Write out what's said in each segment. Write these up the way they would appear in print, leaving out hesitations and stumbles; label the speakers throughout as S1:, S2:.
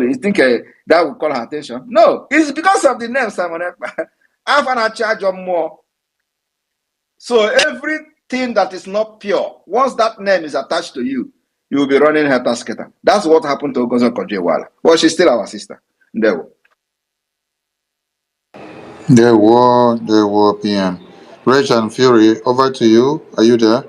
S1: somebody. You think that will call her attention? No, it's because of the name Simon Ekpa. I've an charge of more. So everything that is not pure, once that name is attached to you, you will be running helter skelter. That's what happened to Ogozo Kojewala. But she's still our sister. There
S2: were PM. Rage and Fury, over to you. Are you there?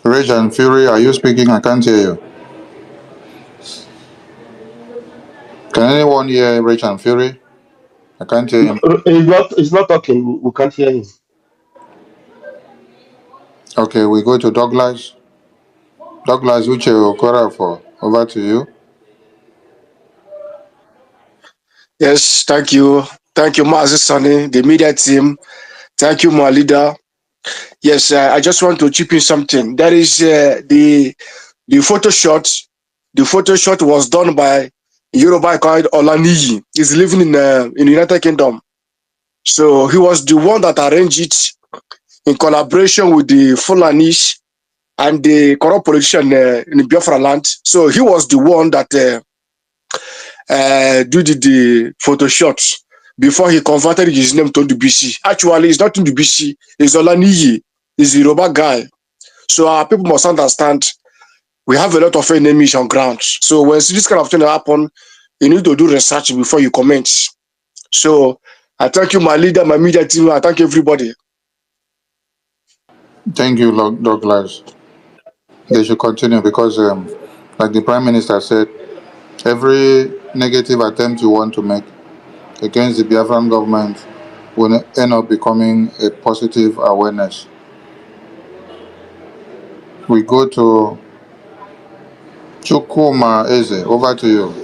S2: Rage and Fury, are you speaking? I can't hear you. Can anyone hear Rage and Fury? I can't hear him.
S3: He's not talking. We can't hear him.
S2: Okay, we go to Douglas. Douglas Uche Okora for. Over to you.
S4: Yes, thank you. Thank you, Mazi Sani, the media team. Thank you, my leader. Yes, I just want to chip in something. That is the photo shot. The photo shot was done by Yoruba called Olaniyi. He's living in the United Kingdom. So he was the one that arranged it in collaboration with the Fulanis and the corrupt politician in the Biafra land. So he was the one that did the photo shots before he converted his name to BC. Actually, it's not BC. It's Olaniyi. He's a Yoruba guy. So our people must understand we have a lot of enemies on ground. So when this kind of thing happen, you need to do research before you comment. So I thank you, my leader, my media team. I thank everybody.
S2: Thank you, Douglas. They should continue because, like the Prime Minister said, every negative attempt you want to make against the Biafran government will end up becoming a positive awareness. We go to Chukuma Eze. Over to you.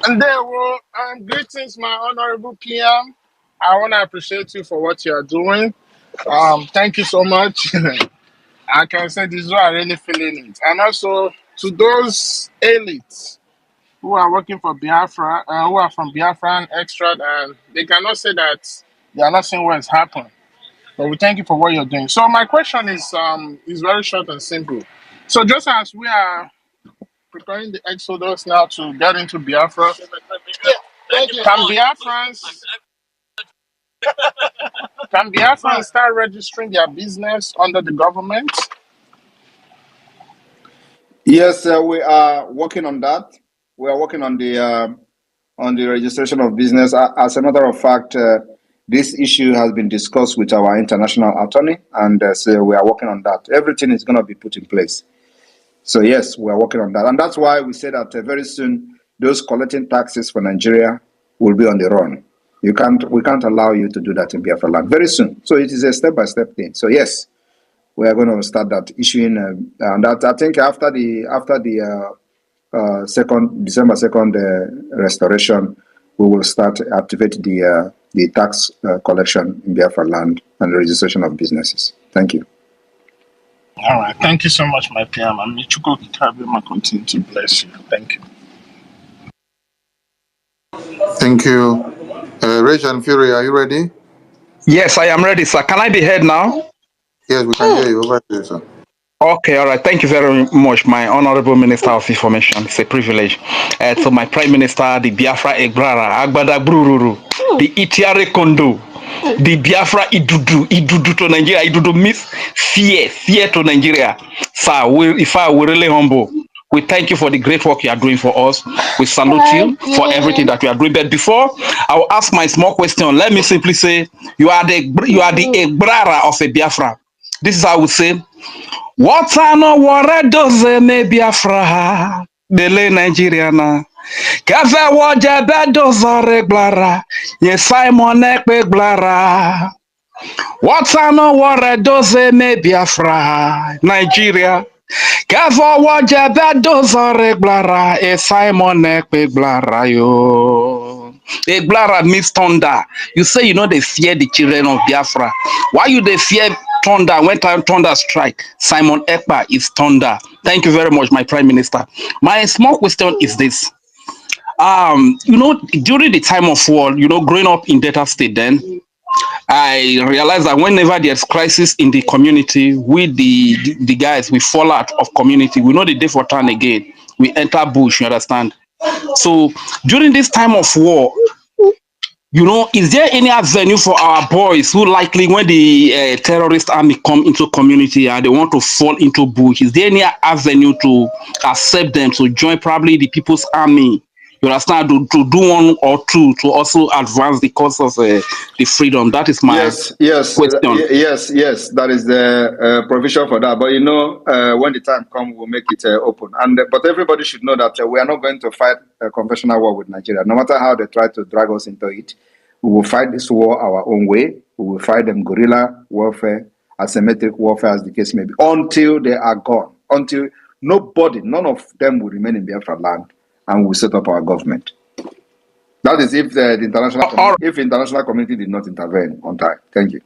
S5: And there were greetings, my honorable PM. I want to appreciate you for what you are doing. Thank you so much. I can say this is why I'm really feeling it. And also to those elites who are working for Biafra, who are from Biafran extract, and they cannot say that they are not seeing what has happened. But we thank you for what you're doing. So my question is very short and simple. So just as we are preparing the exodus now to get into Biafra, can Biafrans start registering their business under the government?
S1: Yes, we are working on that. We are working on the registration of business. As a matter of fact, this issue has been discussed with our international attorney, and so we are working on that. Everything is going to be put in place. So yes, we are working on that, and that's why we say that very soon those collecting taxes for Nigeria will be on the run. We can't allow you to do that in Biafra land very soon. So it is a step-by-step thing. So yes, we are going to start that issuing, and that I think after the December 2nd restoration, we will start activate the tax collection in Biafra land and registration of businesses. Thank you.
S5: All right. Thank you so much, my PM. And Michuko Kitabima continue to bless you. Thank you.
S2: Thank you. Rage and Fury, are you ready?
S6: Yes, I am ready, sir. Can I be heard now?
S2: Yes, we can hear you. Over to you, sir.
S6: Okay, all right. Thank you very much, my Honorable Minister of Information. It's a privilege. So my Prime Minister, the Biafra Egrara, Agbada Brururu, the Itiare Kondo, the Biafra Idudu to Nigeria. Idudu means fear to Nigeria. Sir, if I were really humble, we thank you for the great work you are doing for us. We salute you for everything that you are doing. But before I will ask my small question, let me simply say you are the Egrara of a Biafra. This is how I would say. What no wara does me Biafra dele Nigeriana Kafe waje bedozo reglara Ye Simon Ekpe glara What no wara does me Biafra Nigeria Kafe waje bedozo reglara Ye Simon Ekpe glara yo Eglara means thunder. You say you know they fear the children of Biafra. Why you they fear thunder when thunder strike? Simon Ekpa is thunder. Thank you very much, my Prime Minister. My small question is this. During the time of war, growing up in Delta State then, I realize that whenever there's crisis in the community, we the guys we fall out of community. We know the day for turn again. We enter bush. You understand? So during this time of war, is there any avenue for our boys who likely when the terrorist army come into community and they want to fall into bush? Is there any avenue to accept them to join probably the people's army? You understand? To do one or two to also advance the cause of the freedom. That is my question.
S1: Yes. That is the provision for that. But when the time comes, we'll make it open. But everybody should know that we are not going to fight a conventional war with Nigeria. No matter how they try to drag us into it, we will fight this war our own way. We will fight them guerrilla warfare, asymmetric warfare, as the case may be, until they are gone. Until none of them will remain in Biafra land, and we'll set up our government. That is if the international community did not intervene on time. Thank you.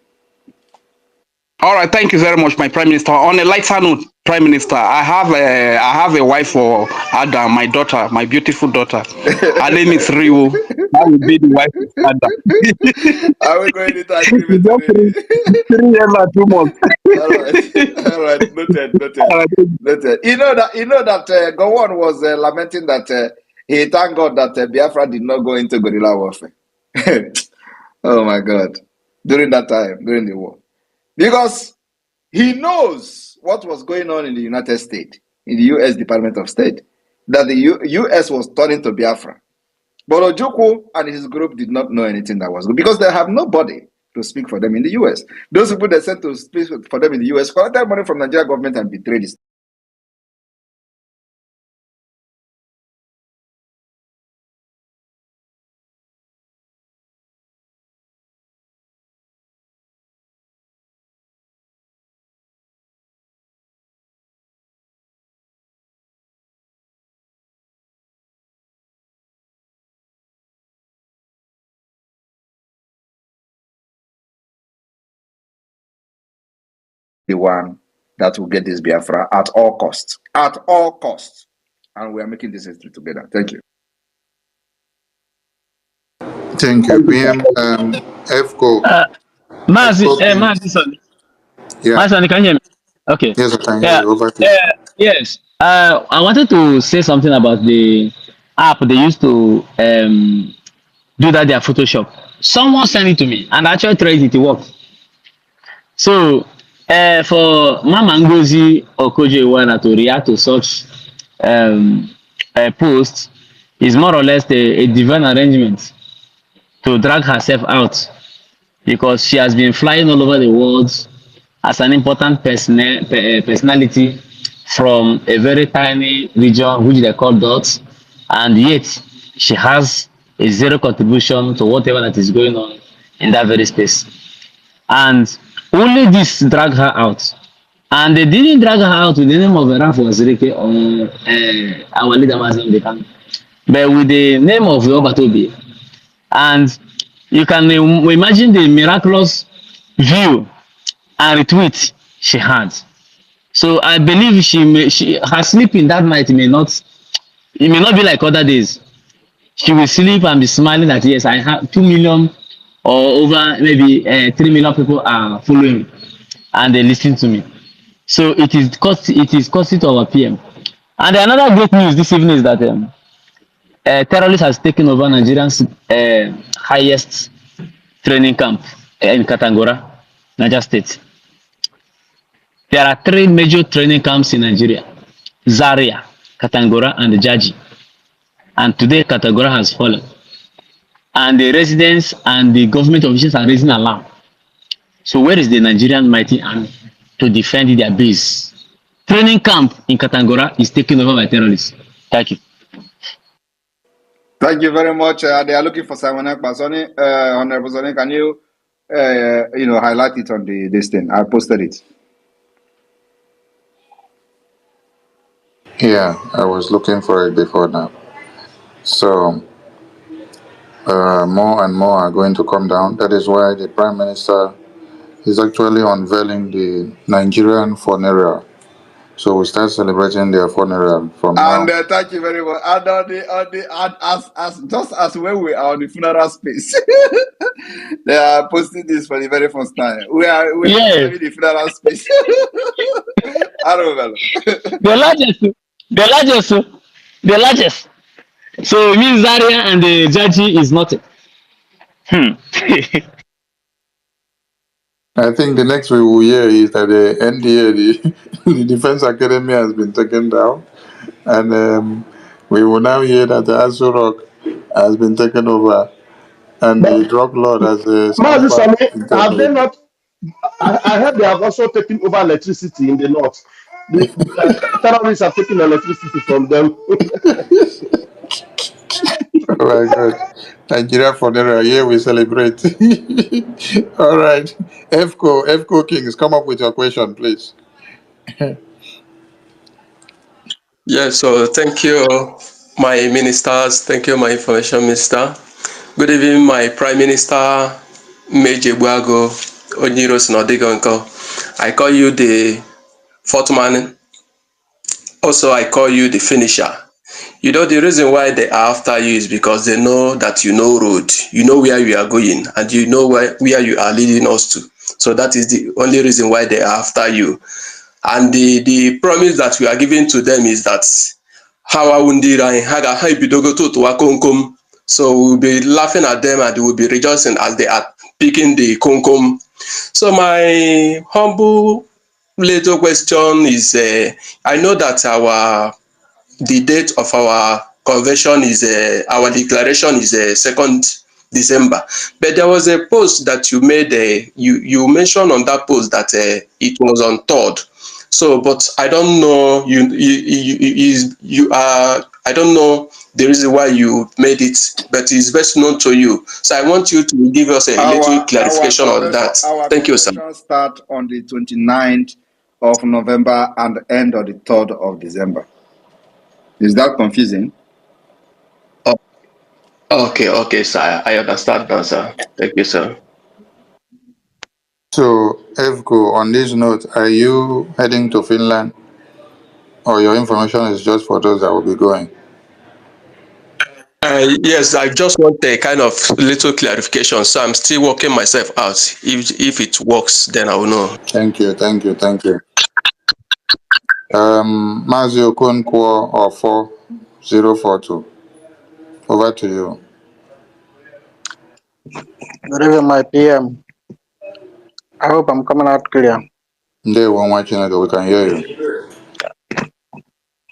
S6: All right, thank you very much, my Prime Minister. On a lighter note, Prime Minister, I have a wife for Ada, my daughter, my beautiful daughter. Her name is Rio. I will be the wife of Ada.
S1: Are we going into agreement
S6: Just
S1: already?
S6: 3 years and 2 months.
S1: All right. Noted. You know that Gowon was lamenting that he thanked God that Biafra did not go into guerrilla warfare. Oh my God! During that time, during the war. Because he knows what was going on in the United States, in the U.S. Department of State, that the U.S. was turning to Biafra. But Ojukwu and his group did not know anything that was good because they have nobody to speak for them in the U.S. Those people they sent to speak for them in the U.S. collected money from the Nigerian government and betrayed it. The one that will get this Biafra at all costs. At all costs. And we are making this history together. Thank you.
S2: Thank you. PM FCO.
S7: Mazi,
S2: Yeah.
S7: Mazi, can you hear me? Okay.
S2: Yes, I can hear
S7: Yeah.
S2: you. Over to you.
S7: Yes. I wanted to say something about the app they used to do that their Photoshop. Someone sent it to me and I actually tried it. It worked. So for Mama Ngozi Okoje-Iweala to react to such a post is more or less a divine arrangement to drag herself out because she has been flying all over the world as an important personality from a very tiny region which they call dots, and yet she has a zero contribution to whatever that is going on in that very space. And only this drag her out. And they didn't drag her out with the name of Rafa Zirike or our leader Mazin Dekan, but with the name of Obatobi. And you can imagine the miraculous view and retweet she had. So I believe her sleeping that night may not be like other days. She will sleep and be smiling that yes, I have 2 million or over maybe 3 million people are following me and they listen to me. So it is costly to our PM. And another great news this evening is that terrorist has taken over Nigerian's highest training camp in Katangora, Niger State. There are 3 major training camps in Nigeria: Zaria, Katangora, and Jaji. And today, Katangora has fallen. And the residents and the government officials are raising alarm. So where is the Nigerian mighty army to defend their base? Training camp in Katangora is taken over by terrorists. Thank you.
S1: Thank you very much. They are looking for Simon Ekpa. Honorable Sonny, can you, highlight it on this thing? I posted it.
S2: Yeah, I was looking for it before now. So more and more are going to come down. That is why the Prime Minister is actually unveiling the Nigerian funeral So we start celebrating their funeral from
S1: And
S2: now.
S1: thank you very much. And as just as when we are on the funeral space, they are posting this for the very first time. We are also
S7: Yes,
S1: having the funeral space. I don't know.
S7: the largest, the largest, the largest. So it means Zaria and the Jaji is nothing. Hmm.
S2: I think the next we will hear is that the NDA, the Defense Academy, has been taken down, and we will now hear that the ASU Rock has been taken over, and
S3: But
S2: the drug lord has
S3: Mazi
S2: scampered
S3: Sani,
S2: into
S3: have they
S2: the.
S3: not? I heard they have also taken over electricity in the north. The terrorists have taken electricity from them.
S2: Oh my God. Nigeria funeral, here we celebrate. All right. FCO Kings, come up with your question, please.
S8: Yes, so thank you, my ministers. Thank you, my information minister. Good evening, my Prime Minister, Meje Buago, Onyiro Sinodigonko. I call you the fourth man. Also, I call you the finisher. You know, the reason why they are after you is because they know that you know road, you know where you are going, and you know where you are leading us to. So that is the only reason why they are after you. And the promise that we are giving to them is that ha ibidogo tụtụwa komkom. So we'll be laughing at them and we'll be rejoicing as they are picking the komkom. So my humble little question is, I know that the date of our convention is our declaration is 2nd December, but there was a post that you made. You mentioned on that post that it was on 3rd. So, but I don't know you are. I don't know the reason why you made it, but it's best known to you. So I want you to give us a little clarification on that.
S1: Our
S8: Thank you, sir.
S1: convention start on the 29th of November and end on the 3rd of December. Is that confusing?
S8: Oh, okay, sir. I understand now, sir. Thank you, sir.
S2: So, FCO, on this note, are you heading to Finland? Or your information is just for those that will be going?
S8: Yes, I just want a kind of little clarification. So I'm still working myself out. If it works, then I will know.
S2: Thank you. Mazi Okonkwo or 4042. Over to you.
S9: Good evening, my PM. I hope I'm coming out clear.
S2: Day one watching it, we can hear you.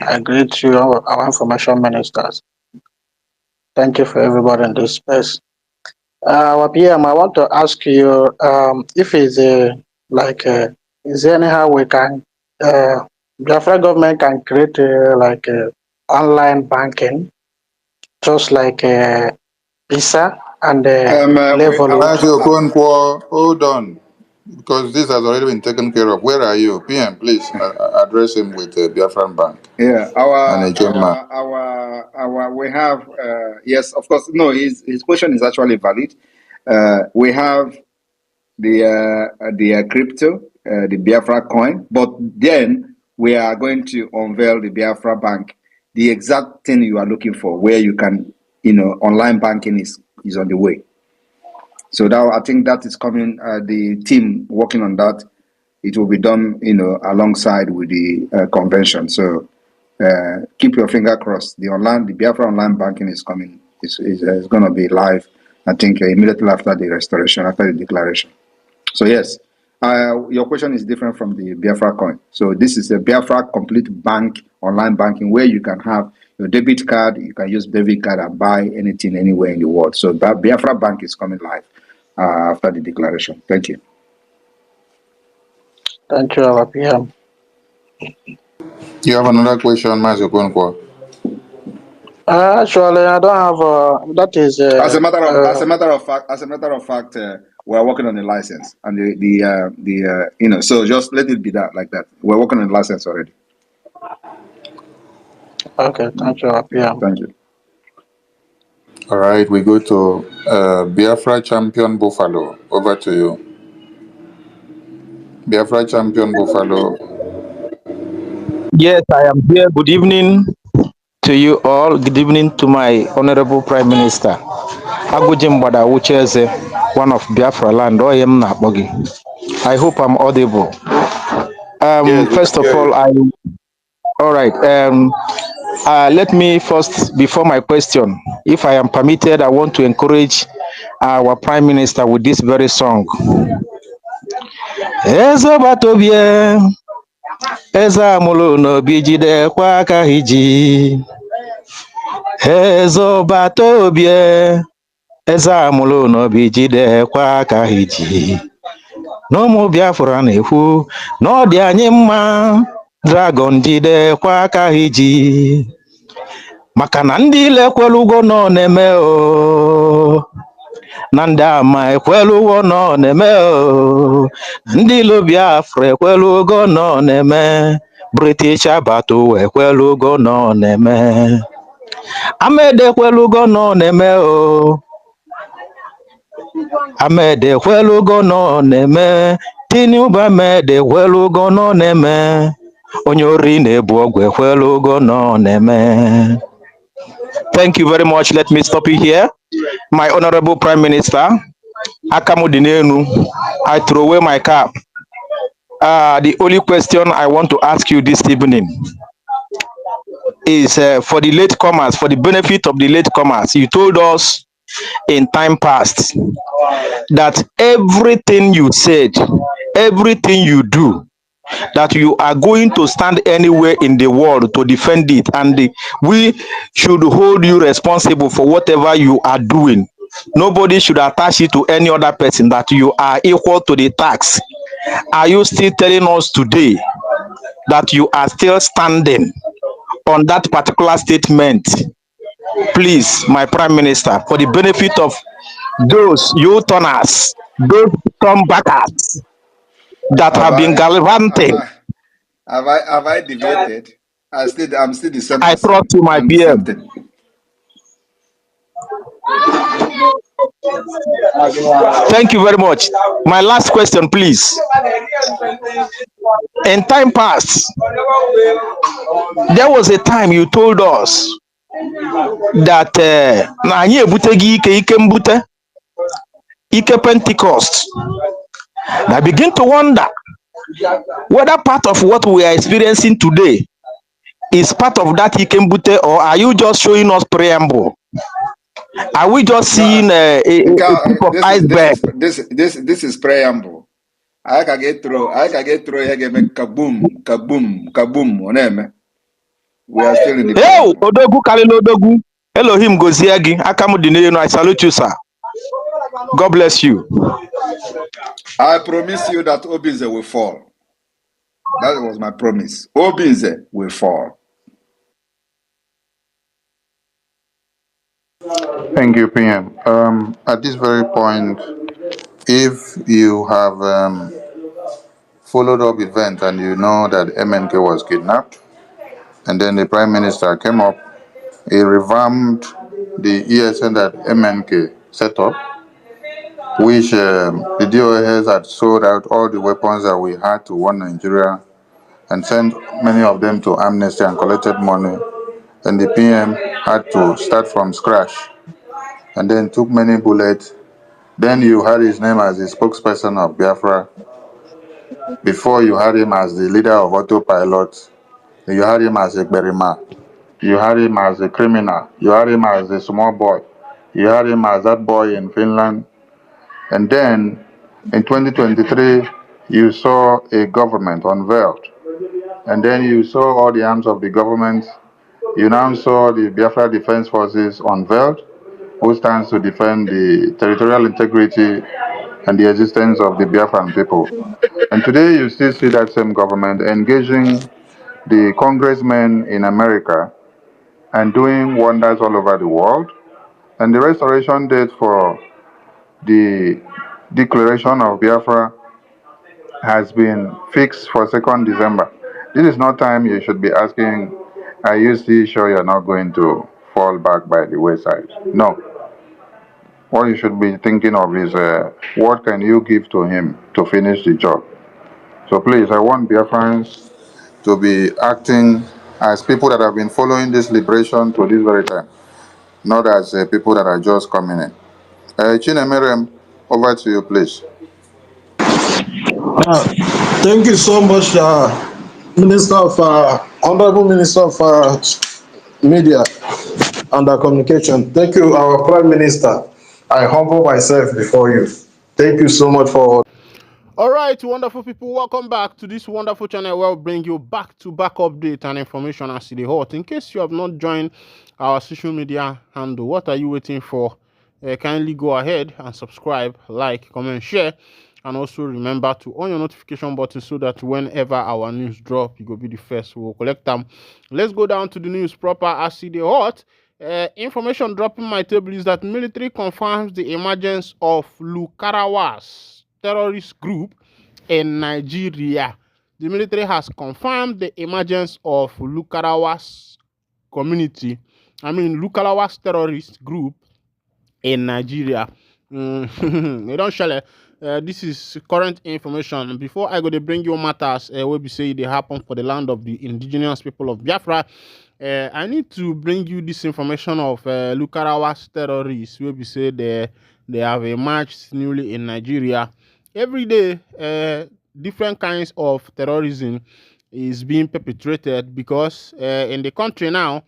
S9: I greet you, our information ministers. Thank you for everybody in this space. Our PM, I want to ask you if it's is there anyhow we can, Biafra government can create online banking, just like Visa and Levolut.
S2: Mazi Okonkwo, hold on. Because this has already been taken care of. Where are you? PM, please address him with Biafran Bank.
S1: Yeah, we have yes, of course. No, his question is actually valid. We have the crypto, the Biafra coin, but then we are going to unveil the Biafra Bank, the exact thing you are looking for, where you can, online banking is on the way. So that I think that is coming. The team working on that. It will be done, alongside with the convention. So keep your finger crossed. The Biafra online banking is coming. Is going to be live. I think immediately after the restoration, after the declaration. So yes, your question is different from the Biafra coin. So this is a Biafra complete bank, online banking, where you can have your debit card. You can use debit card and buy anything anywhere in the world. So that Biafra bank is coming live after the declaration. Thank you.
S9: Thank you, our PM.
S2: You have another question, Mazi Okonkwo?
S9: Actually, I don't have. That is.
S1: As a matter of fact, we're working on the license and so just let it be that like that. We're working on the license already.
S9: Okay, thank you, our PM.
S1: Thank you.
S2: All right, we go to Biafra champion Buffalo. Over to you. Biafra champion Buffalo.
S6: Yes, I am here. Good evening to you all. Good evening to my Honorable Prime Minister. Agujimbada Ucheze, one of Biafra land. Oyem Nabogi. I hope I'm audible.
S2: Yes, we
S6: First
S2: can
S6: of
S2: hear
S6: all,
S2: you.
S6: all right. Let me first, before my question, if I am permitted, I want to encourage our Prime Minister with this very song. Ezobatobie, Ezamulu no bijide kwa kahiji. Ezobatobie, Ezamulu no bijide kwa kahiji. N'ụmụ Biafra na-ekwu na ọ dị anyị mma, Dragon jide kwa aka iji. Maka na ndị ile ekwelugo nọ na-eme o, na ndị ama ekwelugo nọ na-eme o, ndị ilo Biafra ekwelugo nọ na-eme, British abato ekwelugo nọ na-eme, Ahmed ekwelugo nọ na-eme o, Ahmed ekwelugo nọ na-eme, Tinubu Ahmed ekwelugo nọ na-eme, onye ori na-ebu ọgwụ ekwelugo nọ na-eme. Thank you very much. Let me stop you here. My Honorable Prime Minister, Akamudinenu, I throw away my cap. The only question I want to ask you this evening is for the latecomers, for the benefit of the latecomers. You told us in time past that everything you said, everything you do, that you are going to stand anywhere in the world to defend it, and we should hold you responsible for whatever you are doing. Nobody should attach it to any other person, that you are equal to the tax. Are you still telling us today that you are still standing on that particular statement? Please, my Prime Minister, for the benefit of those U-turners, those comebackers that
S1: Have
S6: have been
S1: I have
S6: gallivanting,
S1: I have I deviated? I'm still the same
S6: I trust
S1: person
S6: you, my
S1: doing the same
S6: PM.
S1: thing.
S6: Thank you very much. My last question, please. In time past, there was a time you told us that na anyị ebuteghị ike mbute, ike Pentecost. I begin to wonder whether part of what we are experiencing today is part of that ike mbute, or are you just showing us preamble? Are we just
S1: No,
S6: seeing a tip of iceberg?
S1: this is preamble. I can get through here game kaboom, kaboom, kaboom. Oneme. We are still in the
S6: Hey,
S1: preamble.
S6: Odogwu Kalilo Odogwu. Elohim gozie gị. Aka m dị n'elu. I salute you, sir. God bless you.
S1: I promise you that Obinze will fall. That was my promise. Obinze will fall.
S2: Thank you, PM. At this very point, if you have followed up event and you know that MNK was kidnapped, and then the Prime Minister came up, he revamped the ESN that MNK set up, which the DOS had sold out all the weapons that we had to one Nigeria and sent many of them to Amnesty and collected money. And the PM had to start from scratch and then took many bullets. Then you had his name as the spokesperson of Biafra. Before you had him as the leader of autopilot. You had him as a Berima. You had him as a criminal. You had him as a small boy. You had him as that boy in Finland. And then in 2023, you saw a government unveiled. And then you saw all the arms of the government. You now saw the Biafra Defense Forces unveiled, who stands to defend the territorial integrity and the existence of the Biafran people. And today you still see that same government engaging the congressmen in America and doing wonders all over the world. And the restoration date for the declaration of Biafra has been fixed for 2nd December. This is not time you should be asking, are you still sure you're not going to fall back by the wayside? No. What you should be thinking of is what can you give to him to finish the job? So please, I want Biafrans to be acting as people that have been following this liberation to this very time, not as people that are just coming in. Chinemerem, over to you, please.
S10: Thank you so much, Minister of Honorable Minister of Media and Communication. Thank you, our Prime Minister. I humble myself before you. Thank you so much for.
S5: All right, wonderful people, welcome back to this wonderful channel where we bring you back-to-back update and information as the hot. In case you have not joined our social media handle, what are you waiting for? Kindly go ahead and subscribe, like, comment, share, and also remember to on your notification button so that whenever our news drop, you go be the first. We'll collect them. Let's go down to the news proper as the hot. Information dropping my table is that military confirms the emergence of Lukarawas terrorist group in Nigeria. The military has confirmed the emergence of Lukarawas terrorist group in Nigeria. They don't share. This is current information. Before I go to bring you matters, where we say they happen for the land of the indigenous people of Biafra. I need to bring you this information of Lukarawas terrorists, where we say they have emerged newly in Nigeria. Every day, different kinds of terrorism is being perpetrated because in the country now,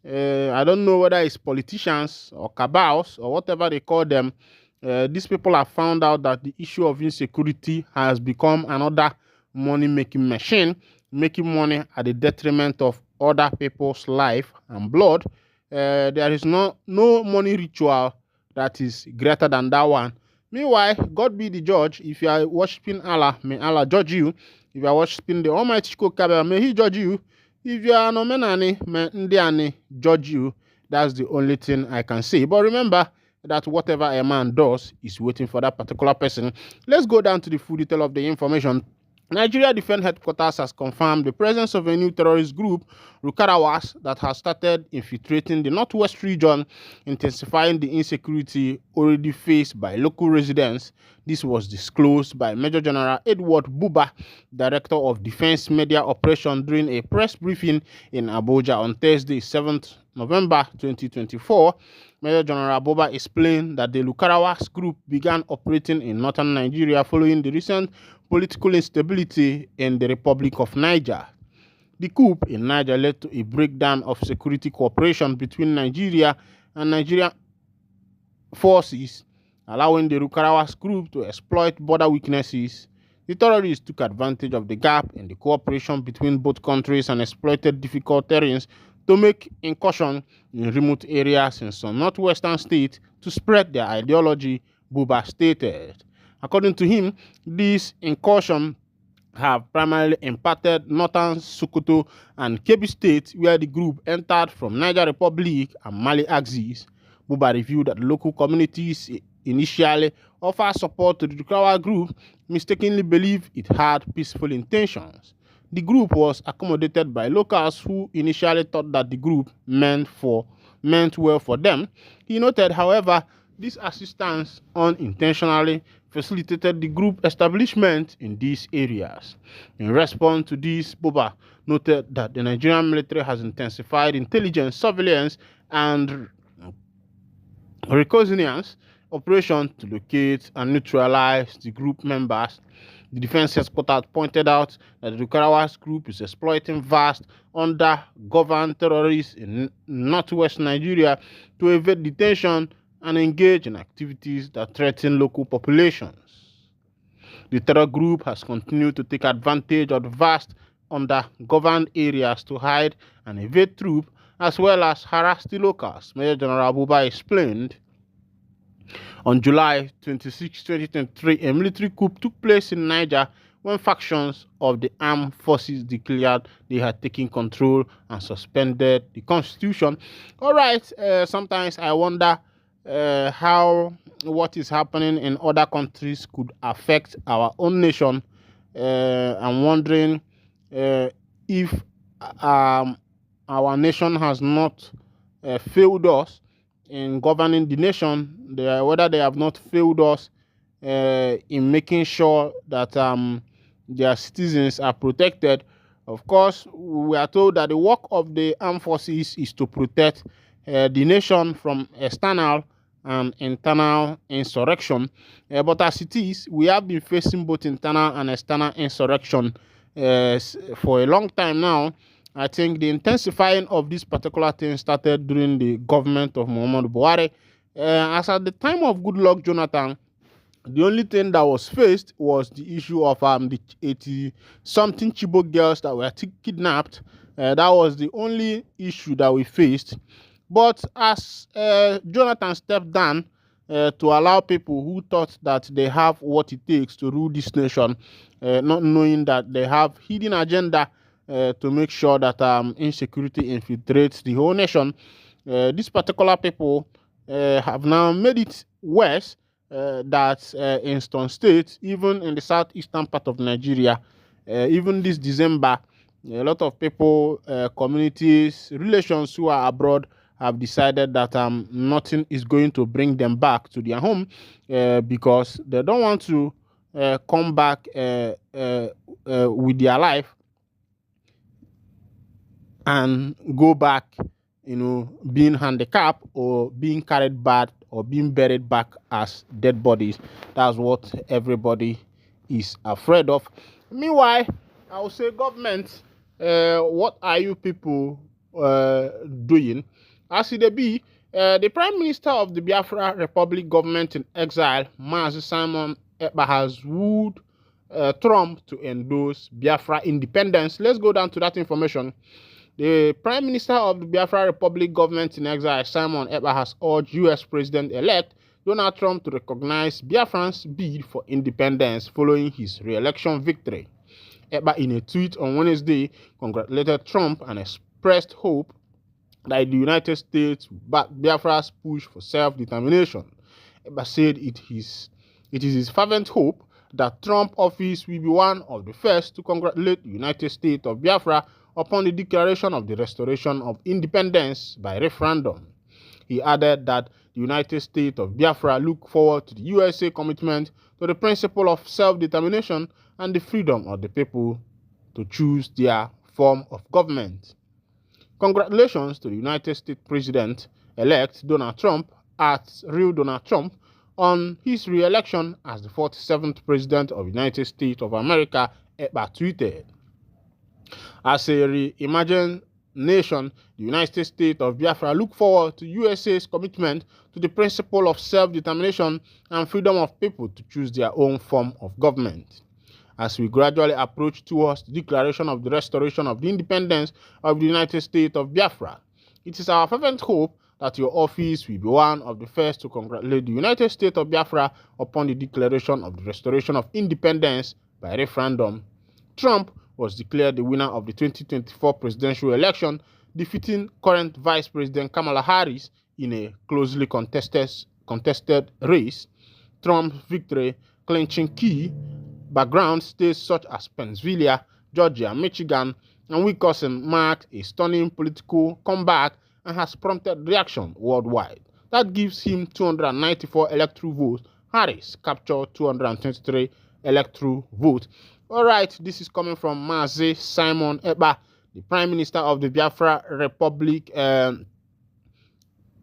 S5: I don't know whether it's politicians or cabals or whatever they call them. These people have found out that the issue of insecurity has become another money-making machine, making money at the detriment of other people's life and blood. There is no money ritual that is greater than that one. Meanwhile, God be the judge. If you are worshiping Allah, may Allah judge you. If you are worshiping the Almighty Shukokaba, may He judge you. If you are no menani, may Ndiani judge you. That's the only thing I can say. But remember that whatever a man does is waiting for that particular person. Let's go down to the full detail of the information. Nigeria Defense Headquarters has confirmed the presence of a new terrorist group, Rukarawas, that has started infiltrating the northwest region, intensifying the insecurity already faced by local residents. This was disclosed by Major General Edward Buba, Director of Defense Media Operation, during a press briefing in Abuja on Thursday, 7th November 2024. Major General Buba explained that the Lukarawas group began operating in northern Nigeria following the recent political instability in the Republic of Niger. The coup in Niger led to a breakdown of security cooperation between Nigeria and Nigerian forces, allowing the Lukarawas group to exploit border weaknesses. The terrorists took advantage of the gap in the cooperation between both countries and exploited difficult terrains to make incursion in remote areas in some northwestern states to spread their ideology, Buba stated. According to him, these incursions have primarily impacted northern Sokoto and Kebbi states, where the group entered from Niger Republic and Mali axis. Buba revealed that local communities initially offered support to the Dukawa group, mistakenly believed it had peaceful intentions. The group was accommodated by locals who initially thought that the group meant well for them. He noted, however, this assistance unintentionally facilitated the group establishment in these areas. In response to this, Buba noted that the Nigerian military has intensified intelligence, surveillance, and reconnaissance operation to locate and neutralize the group members. The defense headquarters pointed out that the Lukarawas group is exploiting vast under-governed terrorists in northwest Nigeria to evade detention and engage in activities that threaten local populations. The terror group has continued to take advantage of the vast under-governed areas to hide and evade troops, as well as harass the locals, Major General Buba explained. On July 26, 2023, a military coup took place in Niger when factions of the armed forces declared they had taken control and suspended the constitution. All right, sometimes I wonder how what is happening in other countries could affect our own nation. I'm wondering if our nation has not failed us in governing the nation, whether they have not failed us in making sure that their citizens are protected,
S11: Of course, we are told that the work of the armed forces is to protect the nation from external and internal insurrection. But as it is, we have been facing both internal and external insurrection for a long time now. I think the intensifying of this particular thing started during the government of Muhammadu Buhari. As at the time of Goodluck Jonathan, the only thing that was faced was the issue of the 80 something Chibok girls that were kidnapped. That was the only issue that we faced. But as Jonathan stepped down to allow people who thought that they have what it takes to rule this nation, not knowing that they have hidden agenda to make sure that insecurity infiltrates the whole nation, these particular people have now made it worse that in some states, even in the southeastern part of Nigeria, even this December, a lot of people, communities, relations who are abroad have decided that nothing is going to bring them back to their home because they don't want to come back with their life and go back, being handicapped or being carried back or being buried back as dead bodies. That's what everybody is afraid of. Meanwhile, I would say, government, what are you people doing? As it be, the Prime Minister of the Biafra Republic government in exile, Mazi Simon Ekpa, has wooed Trump to endorse Biafra independence. Let's go down to that information. The Prime Minister of the Biafra Republic government in exile, Simon Ekpa, has urged U.S. President-elect Donald Trump to recognize Biafran's bid for independence following his re-election victory. Ekpa, in a tweet on Wednesday, congratulated Trump and expressed hope that the United States back Biafra's push for self-determination. Ekpa said it is his fervent hope that Trump office will be one of the first to congratulate the United States of Biafra upon the declaration of the restoration of independence by referendum. He added that the United States of Biafra look forward to the USA commitment to the principle of self-determination and the freedom of the people to choose their form of government. Congratulations to the United States President-elect Donald Trump at Real Donald Trump on his re-election as the 47th President of the United States of America, Ekpa tweeted. As a reimagined nation, the United States of Biafra look forward to USA's commitment to the principle of self-determination and freedom of people to choose their own form of government. As we gradually approach towards the declaration of the restoration of the independence of the United States of Biafra, it is our fervent hope that your office will be one of the first to congratulate the United States of Biafra upon the declaration of the restoration of independence by referendum. Trump was declared the winner of the 2024 presidential election, defeating current Vice President Kamala Harris in a closely contested race. Trump's victory clinching key background states such as Pennsylvania, Georgia, Michigan, and Wisconsin marked a stunning political comeback and has prompted reaction worldwide. That gives him 294 electoral votes. Harris captured 223 electoral votes. All right, this is coming from Mazi Simon Ekpa, the Prime Minister of the Biafra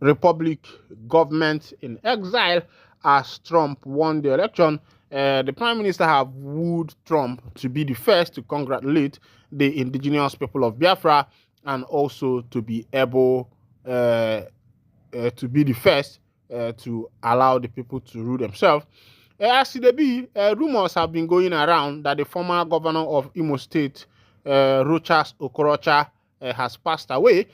S11: Republic government in exile, as Trump won the election. The Prime Minister have wooed Trump to be the first to congratulate the indigenous people of Biafra and also to be able to be the first to allow the people to rule themselves. As it be, rumors have been going around that the former governor of Imo State, Rochas Okorocha, has passed away,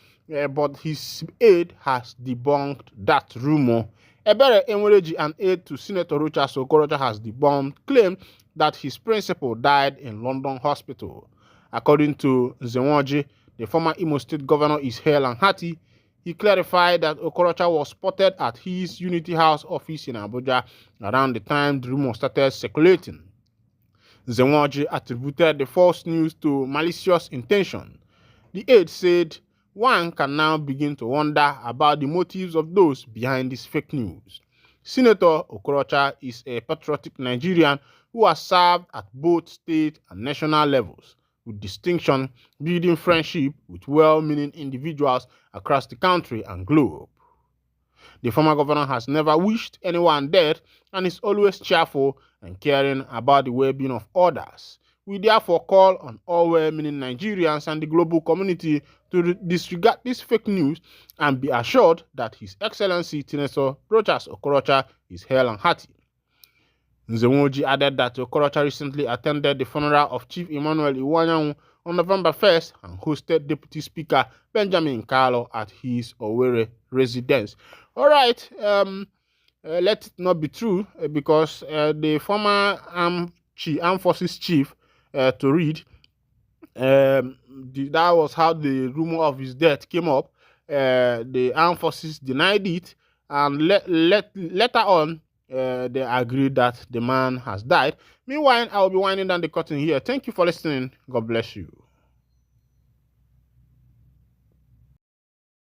S11: but his aide has debunked that rumor. Ebere Enwereji, an aide to Senator Rochas Okorocha, has debunked claim that his principal died in London hospital. According to Nzewoji, the former Imo State governor is hale and hearty. He clarified that Okorocha was spotted at his Unity House office in Abuja around the time the rumor started circulating. Nzewoji attributed the false news to malicious intention. The aide said, "One can now begin to wonder about the motives of those behind this fake news." Senator Okorocha is a patriotic Nigerian who has served at both state and national levels. with distinction, building friendship with well-meaning individuals across the country and globe. The former governor has never wished anyone dead and is always cheerful and caring about the well-being of others. We therefore call on all well-meaning Nigerians and the global community to disregard this fake news and be assured that His Excellency Senator Rochas Okorocha is hale and hearty. Nzemoji added that Okorocha recently attended the funeral of Chief Emmanuel Iwanyanwu on November 1st and hosted Deputy Speaker Benjamin Kalu at his Owerri residence. All right, let it not be true because the former armed forces chief to read, that was how the rumor of his death came up. The armed forces denied it, and later on, they agreed that the man has died. Meanwhile, I will be winding down the curtain here. Thank you for listening. God bless you.